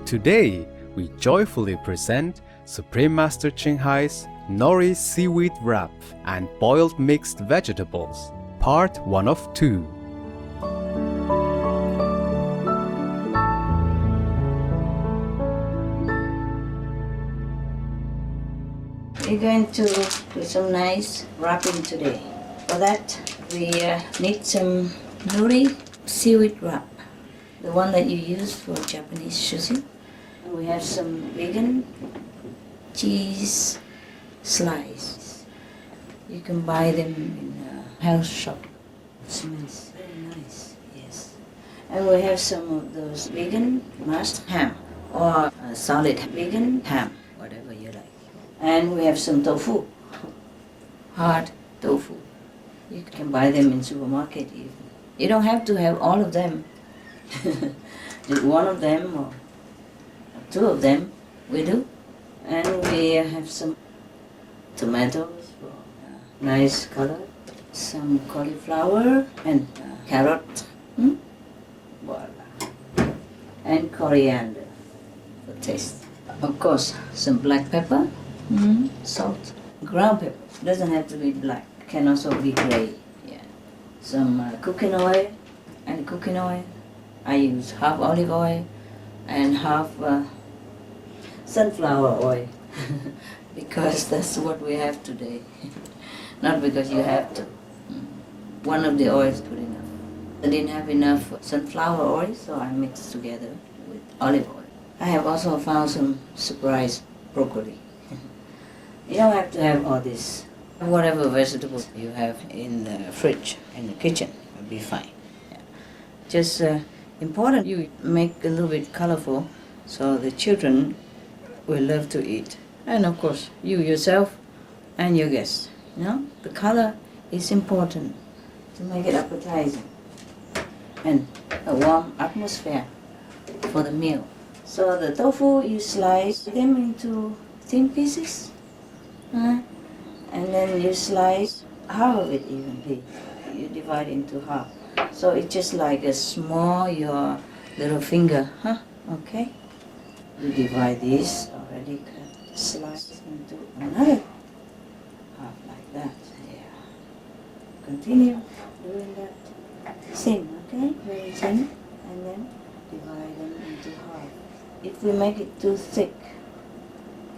Today, we joyfully present Supreme Master Ching Hai's Nori Seaweed Wrap and Boiled Mixed Vegetables, Part 1 of 2. We're going to do some nice wrapping today. For that, we need some Nori Seaweed wrap, the one that you use for Japanese sushi. And we have some vegan cheese slices. You can buy them in a health shop. It smells very nice, yes. And we have some of those vegan mashed ham or solid vegan ham, whatever you like. And we have some tofu, hard tofu. You can buy them in supermarket even. You don't have to have all of them. Just one of them or two of them we do. And we have some tomatoes for nice color, some cauliflower and carrot, voila. And coriander for taste. Of course, some black pepper, salt, ground pepper. Doesn't have to be black, can also be gray. Yeah. Some cooking oil and cooking oil. I use half olive oil and half sunflower oil because that's what we have today. Not because you have to. One of the oils is good enough. I didn't have enough sunflower oil, so I mixed together with olive oil. I have also found some surprise broccoli. You don't have to have all this. Whatever vegetables you have in the fridge, in the kitchen, will be fine. Yeah. Just important you make a little bit colorful so the children will love to eat. And of course, you yourself and your guests. You know, the color is important to make it appetizing. And a warm atmosphere for the meal. So the tofu, you slice them into thin pieces. And then you slice half of it evenly. You divide into half. So it's just like a small, your little finger, okay? You divide this already cut, slice into another half like that. Yeah. Continue doing that. Thin, okay? Very thin. And then divide them into half. If we make it too thick,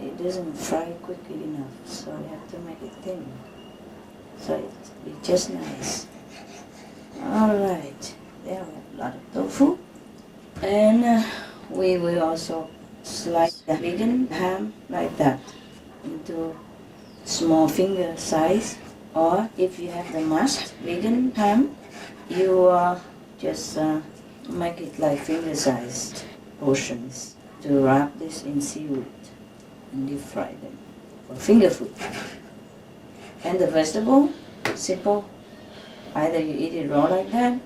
it doesn't fry quickly enough, so you have to make it thin. So it's just nice. Alright, there we have a lot of tofu. And we will also slice the vegan ham like that into small finger size. Or if you have the mashed vegan ham, you just make it like finger sized portions to wrap this in seaweed and deep fry them for finger food. And the vegetable, simple. Either you eat it raw like that,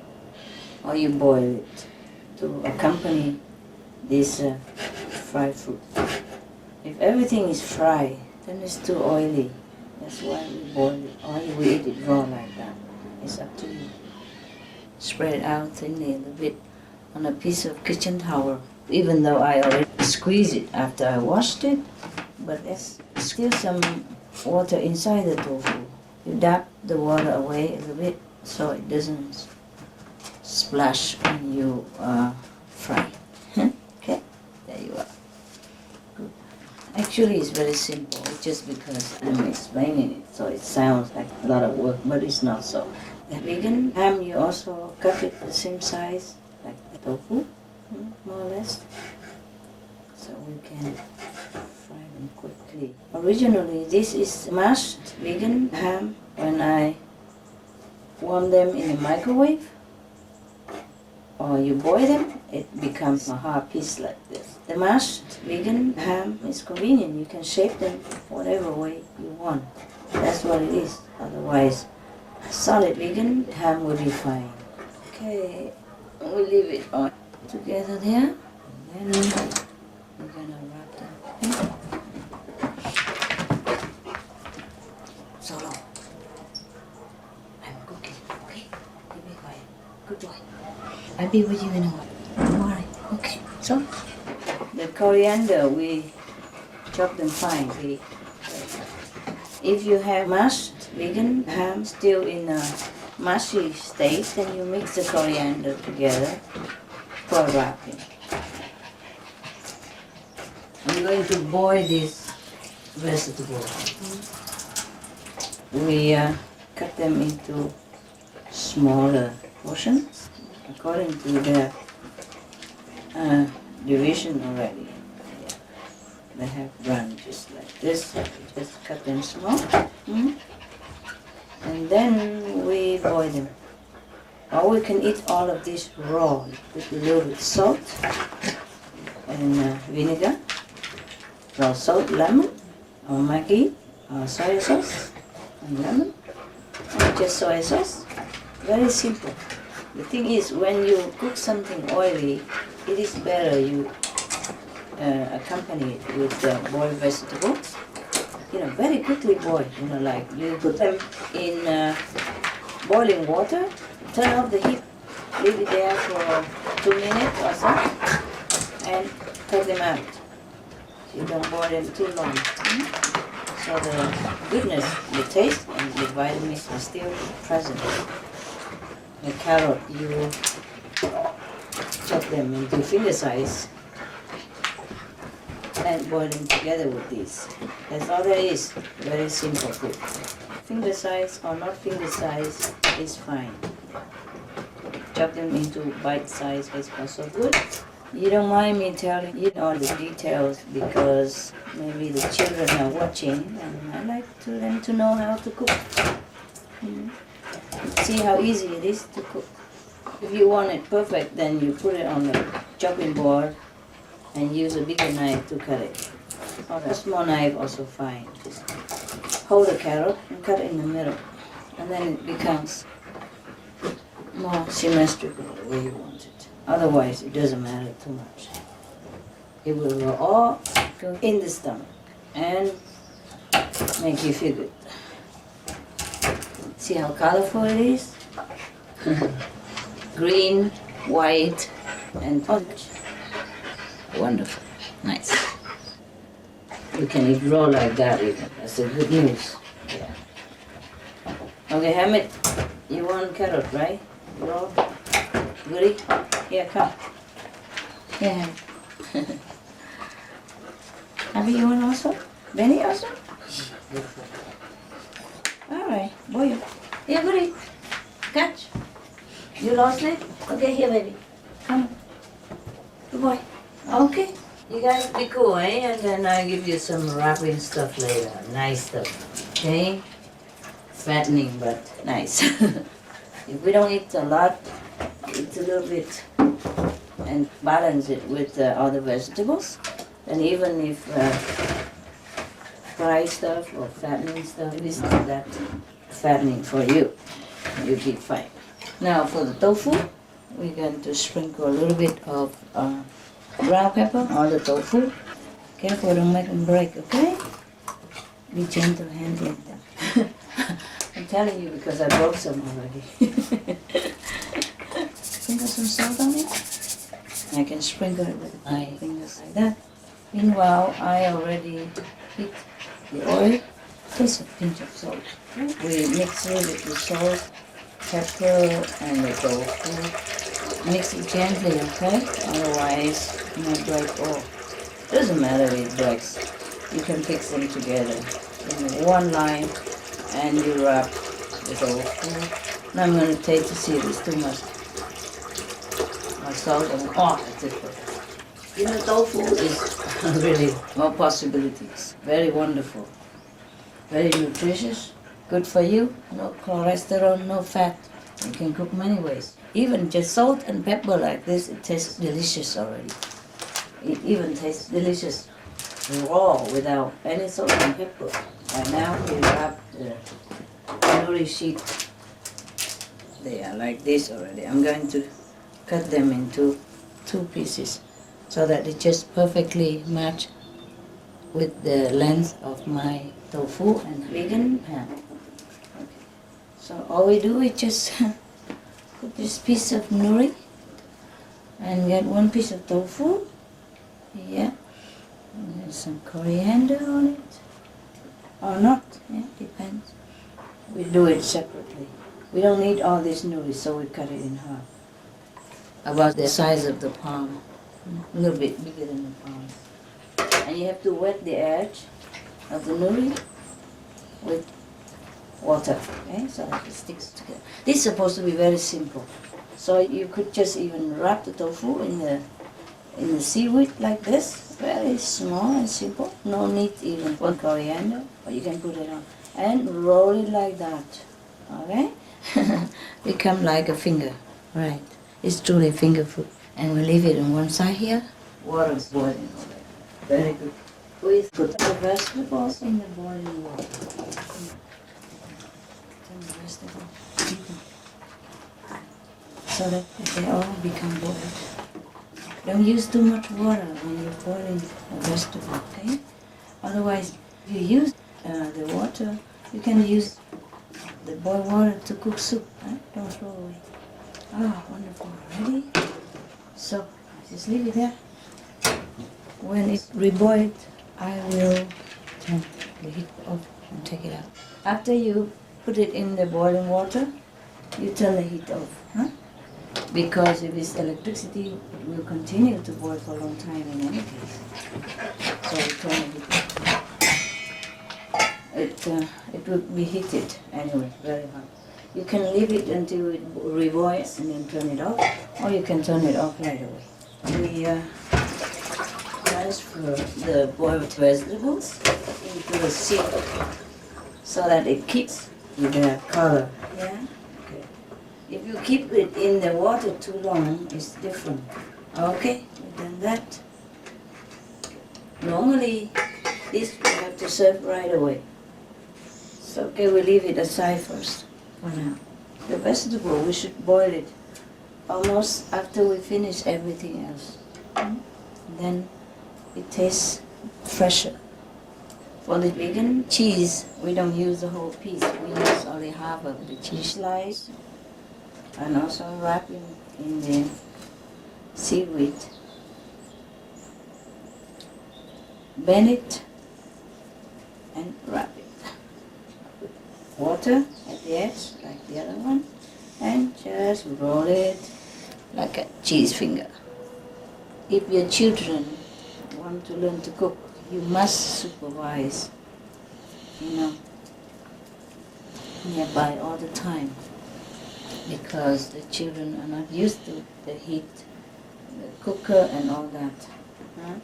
or you boil it to accompany this fried food. If everything is fried, then it's too oily. That's why we boil it, or we eat it raw like that. It's up to you. Spread it out thinly a little bit on a piece of kitchen towel. Even though I already squeezed it after I washed it, but there's still some water inside the tofu. You dab the water away a little bit so it doesn't splash when you fry. Okay, there you are. Good. Actually, it's very simple. It's just because I'm explaining it, so it sounds like a lot of work, but it's not so. The vegan ham, you also cut it the same size like the tofu, more or less, so we can fry them quickly. Originally, this is mashed vegan ham. When I warm them in the microwave, or you boil them, it becomes a hard piece like this. The mashed vegan ham is convenient. You can shape them whatever way you want. That's what it is. Otherwise, solid vegan ham will be fine. Okay, we'll leave it on together there, and then we're gonna wrap them. Okay? Solo. I'm cooking, okay? Keep it quiet. Good boy. I'll be with you in a while. Don't worry. Okay, so The coriander, we chop them fine. If you have mashed vegan ham still in a mushy state, then you mix the coriander together for wrapping. I'm going to boil this vegetable. We cut them into smaller portions according to their division already. Yeah. They have branches like this. Just cut them small. And then we boil them. Or we can eat all of this raw with a little bit salt and vinegar, raw salt, lemon, or Maggi, or soy sauce, and lemon, and just soy sauce. Very simple. The thing is, when you cook something oily, it is better you accompany it with boiled vegetables. Very quickly boil. Like you put them in boiling water, turn off the heat, leave it there for 2 minutes or so, and take them out. You don't boil them too long. So the goodness, the taste, and the vitamins are still present. The carrot, you chop them into finger size and boil them together with these. That's all there is. Very simple food. Finger size or not finger size is fine. Chop them into bite size is also good. You don't mind me telling you all the details because maybe the children are watching and I like them to know how to cook. See how easy it is to cook. If you want it perfect, then you put it on the chopping board and use a bigger knife to cut it. Or a small knife also fine. Just hold the carrot and cut it in the middle. And then it becomes more symmetrical the way you want it. Otherwise, it doesn't matter too much. It will all go in the stomach and make you feel good. See how colorful it is? Green, white, and orange. Wonderful. Nice. You can eat raw like that even. That's the good news. Yeah. Okay, Hamid, you want carrot, right? Raw? Goody? Here, come. Here, Hamid. Abby, you want also? Benny also? Alright, boy. Here, Goody. Catch. You lost it? Okay, here, baby. Come. Good boy. Okay. You guys be cool, eh? And then I'll give you some wrapping stuff later. Nice stuff. Okay? Fattening, but nice. If we don't eat a lot, eat a little bit and balance it with other vegetables. And even if fried stuff or fattening stuff, it is not that fattening for you. You'll be fine. Now for the tofu, we're going to sprinkle a little bit of brown pepper on the tofu. Careful, don't make them break, okay? Be gentle handling them. I'm telling you because I broke some already. Sprinkle some salt on it. I can sprinkle it with my fingers like that. Meanwhile, I already heat the oil. Just a pinch of salt. We mix it with the salt, pepper, and the tofu. Mix it gently, okay? Otherwise, it might break off. Doesn't matter if it breaks. You can fix them together in one line, and you wrap the tofu. Now I'm going to taste to see if it's too much. Salt and that's it. Tofu is really more possibilities. Very wonderful. Very nutritious. Good for you. No cholesterol, no fat. You can cook many ways. Even just salt and pepper like this, it tastes delicious already. It even tastes delicious raw without any salt and pepper. Right now we wrap the nori sheet. They are like this already. I'm going to cut them into 2 pieces so that it just perfectly match with the length of my tofu and vegan ham. Okay. So all we do is just put this piece of nori and get 1 piece of tofu here. And there's some coriander on it. Or not, yeah, depends. We do it separately. We don't need all this nori, so we cut it in half. About the size of the palm. A little bit bigger than the palm. And you have to wet the edge of the nori with water, okay, so that it sticks together. This is supposed to be very simple. So you could just even wrap the tofu in the seaweed like this, very small and simple. No need even for coriander, but you can put it on. And roll it like that, okay? Become like a finger, right? It's truly finger food. And we leave it on one side here. Water is boiling over it. Very good. We put the vegetables in the boiling water. Turn the vegetables. So that they all become boiled. Don't use too much water when you're boiling a vegetable, okay? Otherwise, if you use the water, you can use the boiled water to cook soup, right? Don't throw away. Ah, wonderful. Ready? So, just leave it there. When it's reboiled, I will turn the heat off and take it out. After you put it in the boiling water, you turn the heat off, huh? Because if it's electricity, it will continue to boil for a long time in any case. So you turn the heat off. It will be heated anyway, very hot. You can leave it until it reboils and then turn it off, or you can turn it off right away. We transfer the boiled vegetables into the soup so that it keeps the color. Yeah. Okay. If you keep it in the water too long, it's different. Okay, we've done that. Normally, this we have to serve right away. So okay, we leave it aside first for now. The vegetable, we should boil it almost after we finish everything else. Then it tastes fresher. For the vegan cheese, we don't use the whole piece. We use only half of the cheese slice and also wrap it in the seaweed. Bend it and wrap it. Water at the edge, like the other one, and just roll it like a cheese finger. If your children want to learn to cook, you must supervise, nearby all the time, because the children are not used to the heat, the cooker and all that. Huh?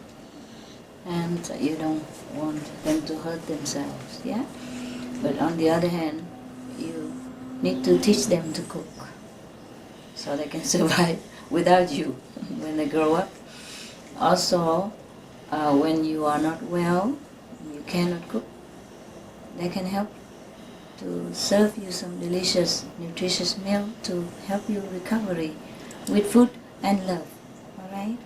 And you don't want them to hurt themselves, yeah? But on the other hand, you need to teach them to cook so they can survive without you when they grow up. Also, when you are not well, you cannot cook, they can help to serve you some delicious, nutritious meal to help you recovery with food and love, all right?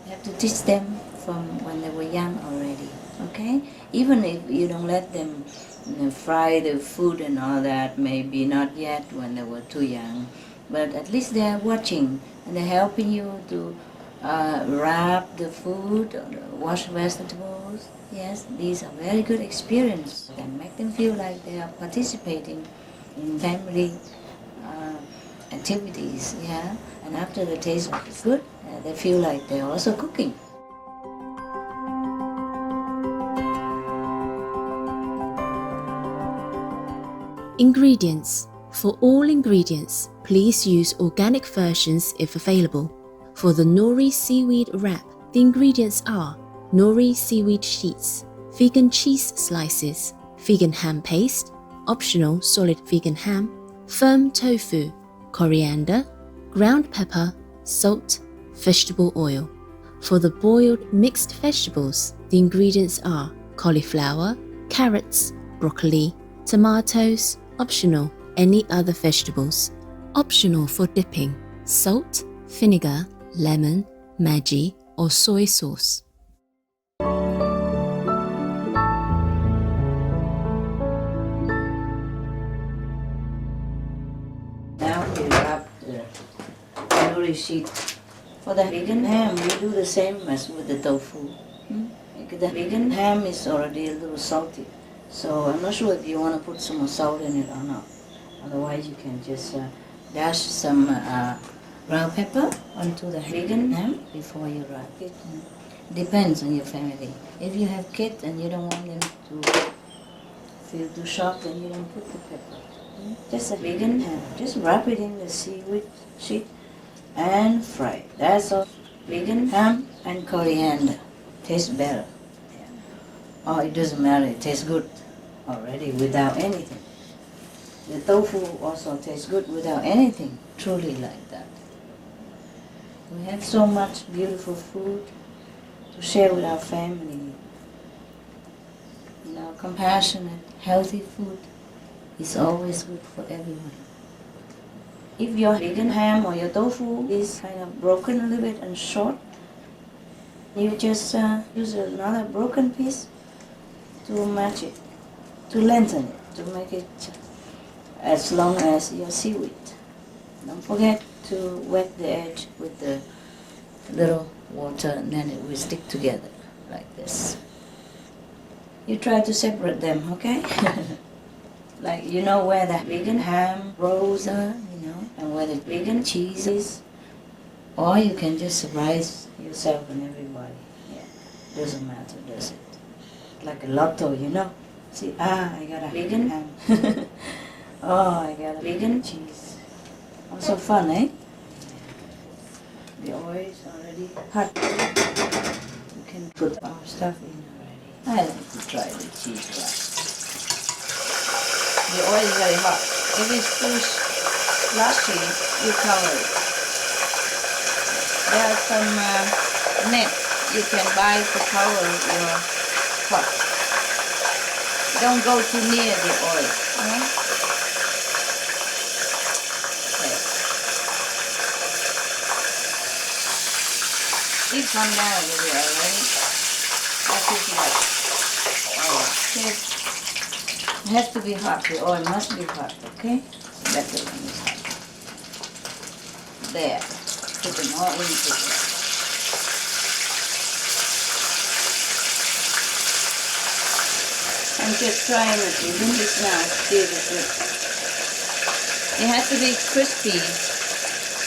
You have to teach them from when they were young already, okay? Even if you don't let them fry the food and all that, maybe not yet when they were too young, but at least they are watching and they're helping you to wrap the food or wash vegetables. Yes, these are very good experiences and make them feel like they are participating in family activities, yeah? And after the taste is good, they feel like they're also cooking. Ingredients. For all ingredients, please use organic versions if available. For the nori seaweed wrap, the ingredients are nori seaweed sheets, vegan cheese slices, vegan ham paste, optional solid vegan ham, firm tofu, coriander, ground pepper, salt, vegetable oil. For the boiled mixed vegetables, the ingredients are cauliflower, carrots, broccoli, tomatoes, optional any other vegetables. Optional for dipping, salt, vinegar, lemon, Maggi or soy sauce. Now we wrap the nori sheet For the vegan ham, we do the same as with the tofu. Because the vegan ham is already a little salty. So I'm not sure if you want to put some more salt in it or not. Otherwise, you can just dash some ground pepper onto the vegan ham before you wrap it. Depends on your family. If you have kids and you don't want them to feel too sharp, then you don't put the pepper. Just a vegan ham. Just wrap it in the seaweed sheet and fry it. That's all. Vegan ham and coriander. Tastes better. Yeah. Oh, it doesn't matter. It tastes good already without anything. The tofu also tastes good without anything. Truly like that. We have so much beautiful food to share with our family. You know, compassionate, healthy food is always good for everyone. If your vegan ham or your tofu is kind of broken a little bit and short, you just use another broken piece to match it, to lengthen it, to make it as long as your seaweed. Don't forget to wet the edge with the little water, and then it will stick together like this. You try to separate them, okay? Like, you know where the vegan ham rolls are, you know, and where the vegan cheese is. Or you can just surprise yourself and everybody. Yeah, doesn't matter, does it? Like a lotto, you know. See, I got a vegan ham. Oh, I got a vegan cheese. Also fun, eh? The oil is already hot. We can put our stuff in already. I like to try the cheese wrap. The oil is very hot. If it's too slushy, you cover it. There are some nets you can buy to cover your pot. Don't go too near the oil. Okay. Please calm down a little bit, alright? That's it like. Okay. It has to be hot. The oil must be hot, okay? It's better when it's hot. There. Put them all into it. I'm just trying it. Even this now, see the good. It has to be crispy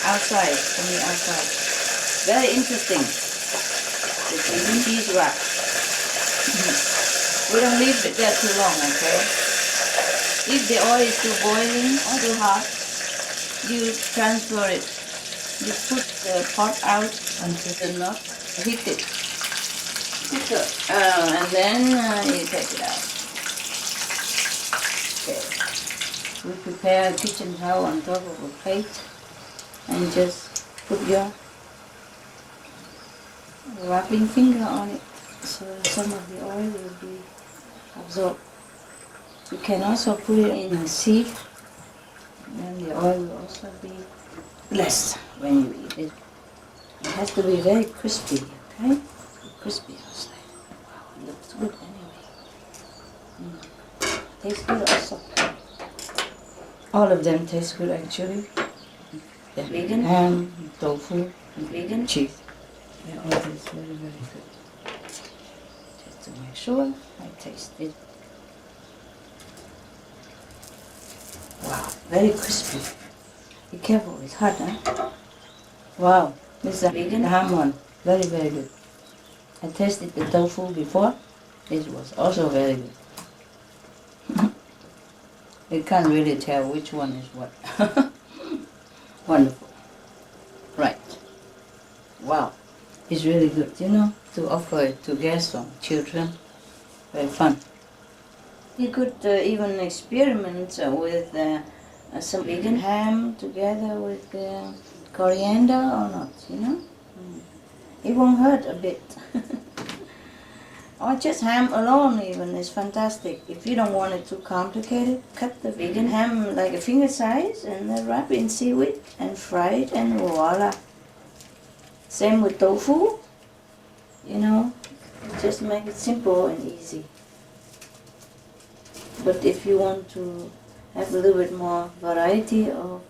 outside, from the outside. Very interesting. The vegan cheese wrap. We don't leave it there too long, okay? If the oil is too boiling or too hot, you transfer it. You put the pot out until the knot, heat it. And then you take it out. Okay. We prepare a kitchen towel on top of a plate and just put your wrapping finger on it so some of the oil will be absorbed. You can also put it in a sieve, then the oil will also be less when you eat it. It has to be very crispy, okay? Crispy outside. Wow, it looks good anyway. Tastes good also. All of them taste good actually. The vegan ham, tofu, and vegan cheese. They all taste very, very good. Just to make sure I taste it. Wow, very crispy. Be careful, it's hot, huh? Wow, this is a vegan ham one. Very, very good. I tasted the tofu before. It was also very good. You can't really tell which one is what. Wonderful. Right. Wow. It's really good, you know, to offer it to guests or children. Very fun. You could even experiment with some vegan ham together with coriander or not, you know. It won't hurt a bit. Or just ham alone even is fantastic. If you don't want it too complicated, cut the vegan ham like a finger size and then wrap it in seaweed and fry it and voila. Same with tofu, you know, just make it simple and easy. But if you want to have a little bit more variety of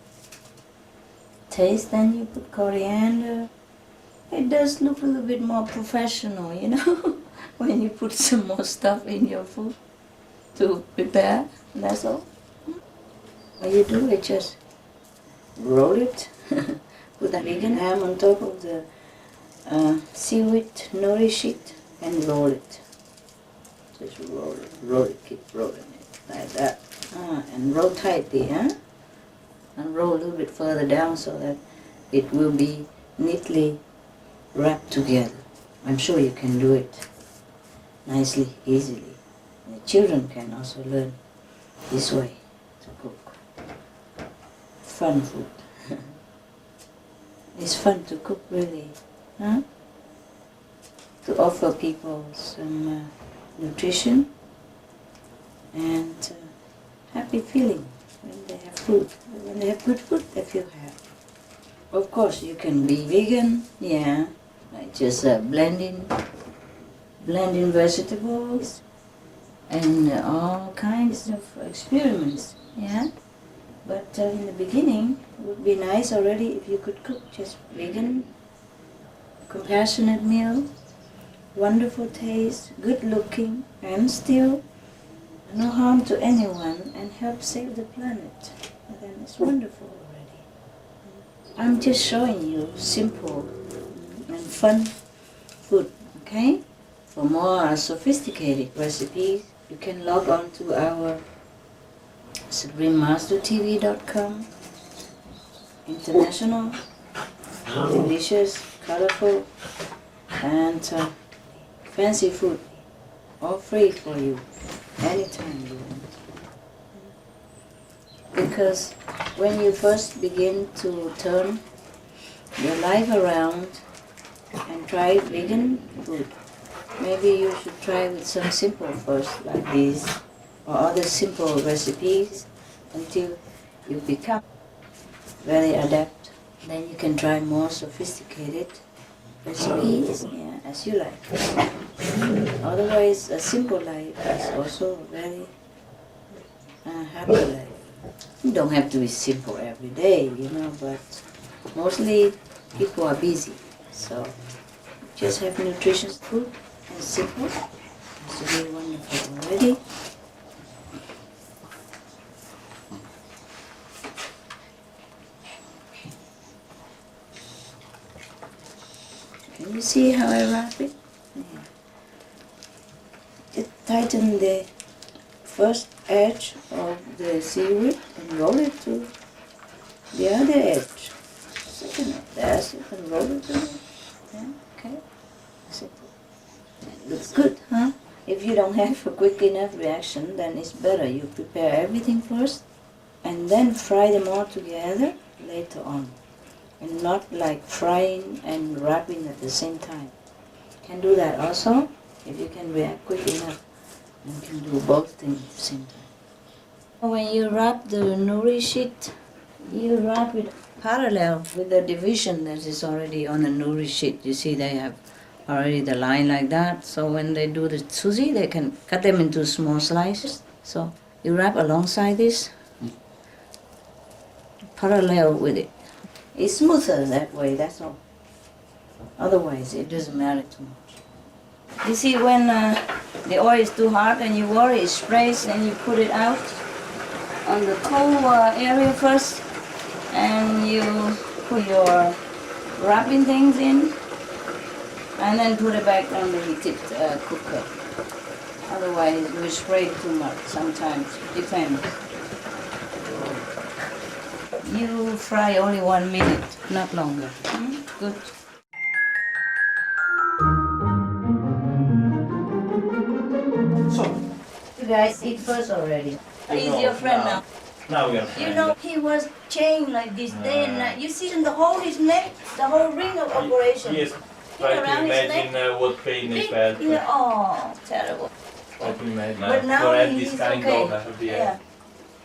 taste, then you put coriander It does look a little bit more professional, you know, when you put some more stuff in your food to prepare. That's all. What you do is just roll it, put the vegan ham on top of the seaweed nori sheet and roll it. Just roll it, keep rolling it like that. And roll tightly, huh? And roll a little bit further down so that it will be neatly wrapped together. I'm sure you can do it nicely, easily. And the children can also learn this way to cook. Fun food. It's fun to cook, really, huh? To offer people some nutrition and happy feeling when they have food. When they have good food, they feel happy. Of course, you can be vegan, yeah, like just blending vegetables and all kinds of experiments, yeah. But in the beginning, it would be nice already if you could cook just vegan, compassionate meal, wonderful taste, good looking, and still no harm to anyone and help save the planet. And then it's wonderful already. I'm just showing you simple and fun food, okay? For more sophisticated recipes, you can log on to our SupremeMasterTV.com. International, delicious, colorful, and fancy food, all free for you, anytime you want. Because when you first begin to turn your life around and try vegan food, maybe you should try with some simple first, like these, or other simple recipes, until you become very adept. Then you can try more sophisticated recipes, yeah, as you like. Otherwise, a simple life is also a very happy life. You don't have to be simple every day, you know, but mostly people are busy. So just have nutritious food and simple. It's really wonderful already. Can you see how I wrap it? Yeah. Just tighten the first edge of the seaweed and roll it to the other edge. Second of that, you can roll it to the, yeah, okay. Simple. It looks good, huh? If you don't have a quick enough reaction, then it's better you prepare everything first and then fry them all together later on. And not like frying and wrapping at the same time. You can do that also if you can react quick enough. You can do both things at the same time. When you wrap the nori sheet, you wrap it parallel with the division that is already on the nori sheet. You see they have already the line like that. So when they do the sushi, they can cut them into small slices. So you wrap alongside this, parallel with it. It's smoother that way, that's all. Otherwise, it doesn't matter too much. You see, when the oil is too hot and you worry, it sprays and you put it out on the cold area first, and you put your wrapping things in, and then put it back on the heated cooker. Otherwise, it will spray too much sometimes, depends. You fry only 1 minute, not longer. Good. So, You guys eat first already. He's your friend now. now we are friends. You know, he was chained like this day and night. You see in the whole his neck, the whole ring of operation. Yes, try to around his imagine what pain is bad. Yeah, oh, terrible. Try to imagine. But now for he's this kind okay. of Yeah.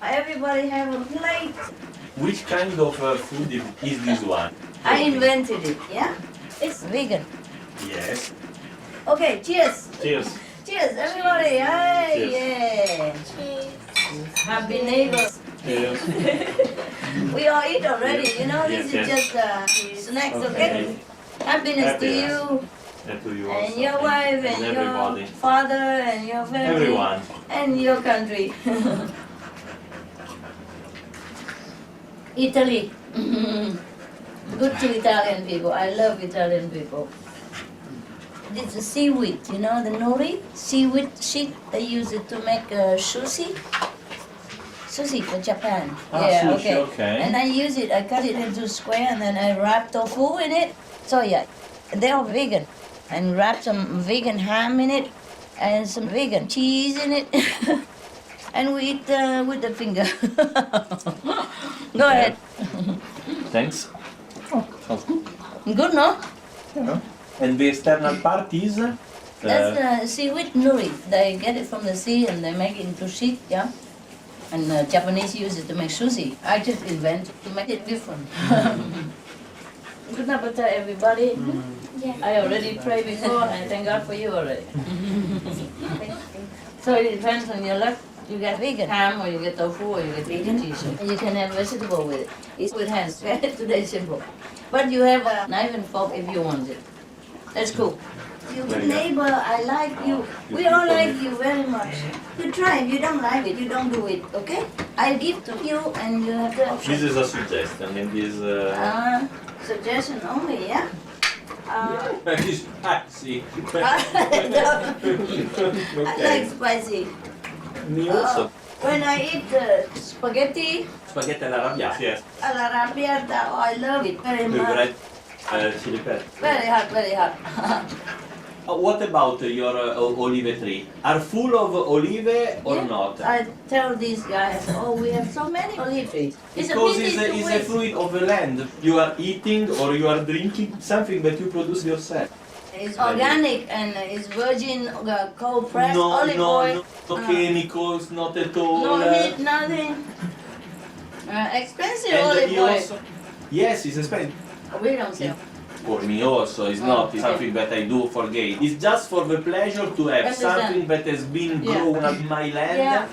Everybody have a plate. Which kind of food is this one? I invented it, yeah? It's vegan. Yes. Okay, cheers. Cheers. Cheers, everybody. Hi, Cheers. yeah. Happy neighbors. Cheers. We all eat already, you know, this Yes, is just snacks, okay? Happiness to Happiness. you. And to you And also. your wife and everybody. your father and your family Everyone. and your country. Italy. Good to Italian people. I love Italian people. This is seaweed, you know, the nori seaweed sheet. They use it to make sushi. Sushi for Japan. Sushi, okay. And I use it. I cut it into square and then I wrap tofu in it. Soya. They're all vegan. And wrap some vegan ham in it and some vegan cheese in it. And we eat with the finger. Go ahead. Thanks. Oh, sounds good. Good, no? Yeah. And the external part is? That's seaweed nori. They get it from the sea and they make it into sheet, yeah? And Japanese use it to make sushi. I just invented to make it different. Good appetite, everybody. I already prayed before and thank God for you already. So it depends on your luck. You get vegan ham or you get tofu or you get vegan cheese. And you can have vegetable with it. It's with hands. Today's simple. But you have a knife and fork if you want it. That's cool. You're a good neighbor. I like you. We all like you very much. You try. If you don't like it, you don't do it. Okay? I give to you and you have the option. This is a suggestion and this... Suggestion only, yeah? It's spicy. I like spicy. Me also. When I eat spaghetti Spaghetti all'arrabbiata, yes. all'arrabbiata, oh, I love it very With much. red chili pepper. Very hot, very hot. What about your olive tree? Are full of olive or Yeah, not? I tell these guys, oh, we have so many olive trees. It's Because a pity to it's a waste. fruit of the land. You are eating or you are drinking something that you produce yourself. It's organic and it's virgin cold pressed No, olive no, oil. no chemicals, not at all. No heat, nothing. Expensive And olive you oil. also, yes, it's expensive. We don't sell. For me also, it's not okay. something that I do for gain. It's just for the pleasure to have Understand. something that has been Yeah. grown on my land. Yeah.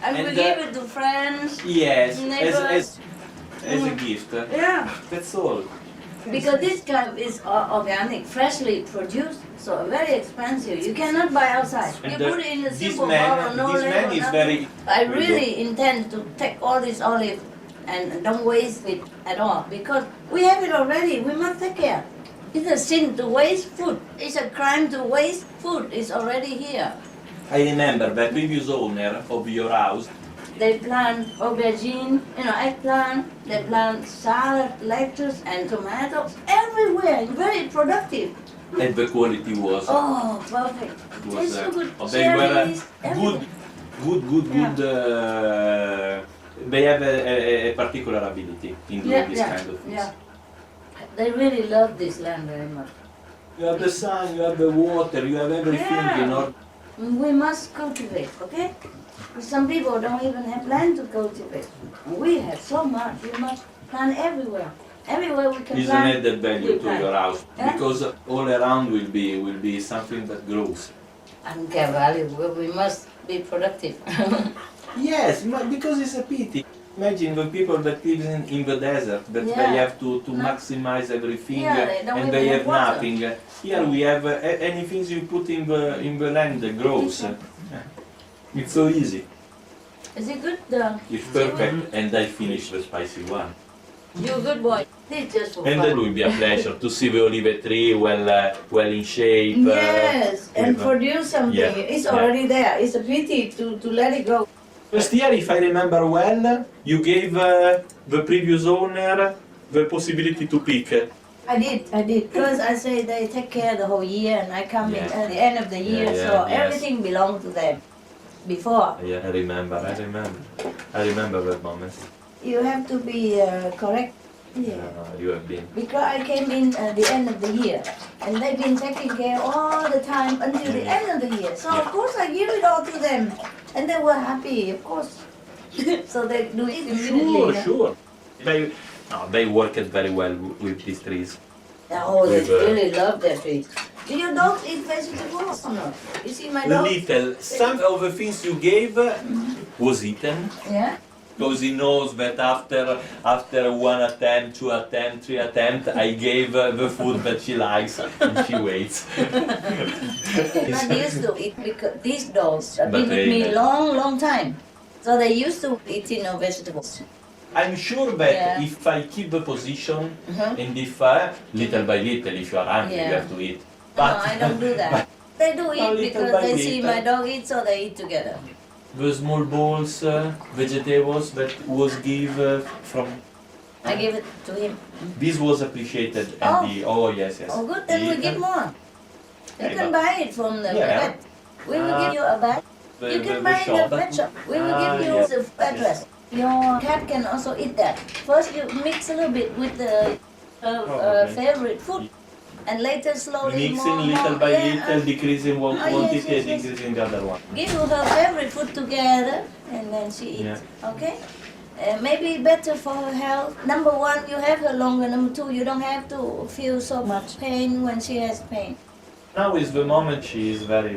And we And, give it to friends. Yes, Neighbors. as a gift. Yeah. That's all. Because this kind is organic, freshly produced, so very expensive. You cannot buy outside. And you put it in a this simple man, bottle, no this label, man is nothing. very. I very really intend to take all this olive and don't waste it at all because we have it already. We must take care. It's a sin to waste food. It's a crime to waste food. It's already here. I remember the previous owner of your house. They plant aubergine, eggplant. They plant salad, lettuce, and tomatoes everywhere. Very productive. And the quality was. Oh, perfect. was Tastes so good. they were Cherries, good, everything. good. They have a particular ability in doing this kind of things. Yeah. They really love this land very much. You have the sun, you have the water, you have everything Yeah. in order. We must cultivate, okay? Some people don't even have land to cultivate. We have so much. We must plant everywhere. Everywhere we can Is an plant. added value we to plant. your house Yeah. because all around will be something that grows. I don't care value. We must be productive. Yes, because it's a pity. Imagine the people that live in the desert, that Yeah. they have to No. maximize everything Yeah, they don't and even they have have water. nothing. Here we have anything you put in the land that grows. It's so easy. Is it good? It's perfect, and I finish the spicy one. You're a good boy. It's just for And fun. it will be a pleasure to see the olive tree well in shape. Yes, and with, produce something. yeah, It's yeah. already there. It's a pity to let it go. First year, if I remember well, you gave the previous owner the possibility to pick. I did. Because I say they take care the whole year and I come in Yeah. at the end of the year, Yeah, so yes. everything belongs to them. Before, Yeah, I remember that moment. you have to be correct. Yeah. You have been. Because I came in at the end of the year and they've been taking care all the time until the end of the year. So of course I give it all to them and they were happy, of course. So they do it immediately. Sure. They worked very well with these trees. Oh, they With, really love their trees. Do your dogs eat vegetables or not? You see my dog? Little. Some of the things you gave was eaten, Yeah? Because he knows that after one attempt, two attempt, three attempt, I gave the food that she likes and she waits. Not used to eat because these dogs have But been with me long time. So they used to eating vegetables. I'm sure that Yeah. if I keep the position Mhm. and if little by little, if you are hungry, you Yeah. have to eat. No, I don't do that. They do eat little because by they see little. my dog eat, so they eat together. The small balls, vegetables that was given from I give it to him. this was appreciated and yes. Oh, good, then we give more. You Okay, can but- buy it from the Yeah. vet. We will give you a bag. You can buy in the pet shop. We will give you yes. the address. Your cat can also eat that. First, you mix a little bit with the Okay. favorite food, and later slowly Mixing more, little more. by Yeah, little, decreasing one yes, quantity yes, and yes. increasing the other one. give her favorite food together, and then she eats. Yeah. Okay. Maybe better for her health. Number one, you have her longer. Number two, you don't have to feel so much pain when she has pain. Now is the moment she is very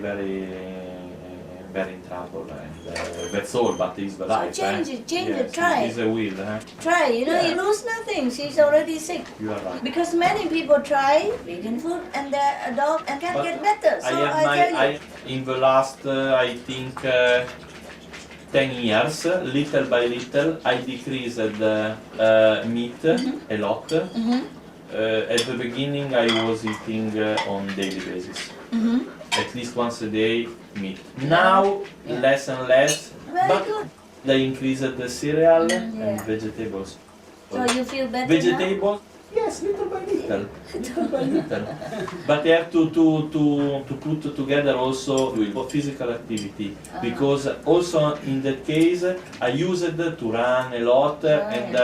in trouble and that's all, but it's the life. change it, Yes, try. It's a will, Try, you Yeah. you lose nothing. She's already sick. you are right. Because many people try vegan food and they adopt and can't But get better. So I have tell you. in the last, I think, 10 years, little by little, I decreased meat a lot. At the beginning, I was eating on daily basis, at least once a day meat. Now, less and less, Very but good. they increased the cereal and yeah. vegetables. So you feel better now? Vegetables, yes, little by little, little by little. But they have to put together also with physical activity, because also in that case I used it to run a lot, and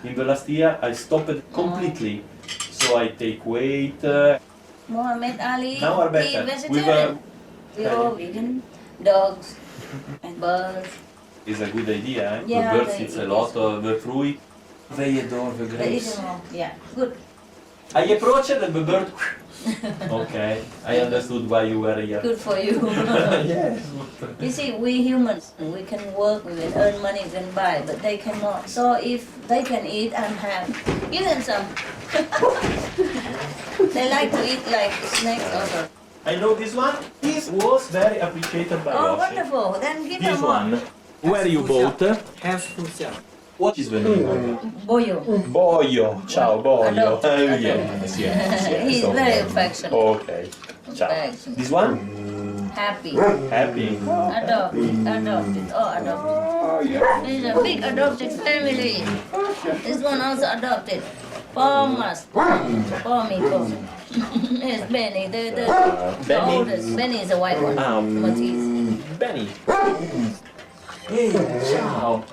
in the last year I stopped completely. So I take weight. Muhammad Ali Now are better. eat vegetarian. We all vegan. Dogs and birds. It's a good idea. Eh? Yeah, the birds they eat eat a lot of the fruit. They adore the They eat grapes. them all. Yeah, good. I approached and the bird. Okay, I understood why you were here. Good for you. Yes. You see, we humans, we can work, we can earn money, we can buy, but they cannot. So if they can eat, I'm happy. Give them some. They like to eat like snakes also. I know this one. This was very appreciated by Oh, Yoshi. wonderful. Then give This them more. one. Where you bought? Health food shop. What is the name? Boyo. Boyo. Ciao, Boyo. Adopt. Yes, yes. He's okay. very affectionate. Okay. Ciao. Affectionate. This one? Happy. Happy. Adopted. Oh, adopted. There's a big adopted family. This one also adopted. For us. For me. It's Benny. The Benny? oldest. Benny is a white one. Maltese. Benny. Hey, ciao.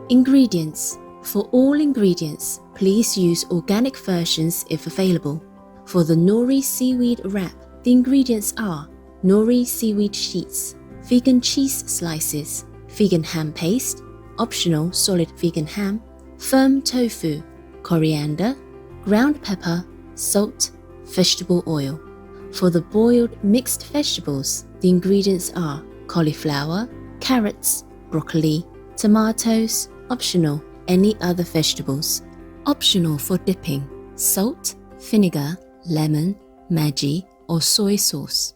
Ingredients. For all ingredients, please use organic versions if available. For the Nori Seaweed wrap, the ingredients are Nori Seaweed sheets, vegan cheese slices, vegan ham paste, optional solid vegan ham, firm tofu, coriander, ground pepper, salt, vegetable oil. For the boiled mixed vegetables, the ingredients are cauliflower, carrots, broccoli, tomatoes, optional any other vegetables. Optional for dipping, salt, vinegar, lemon, Maggi or soy sauce.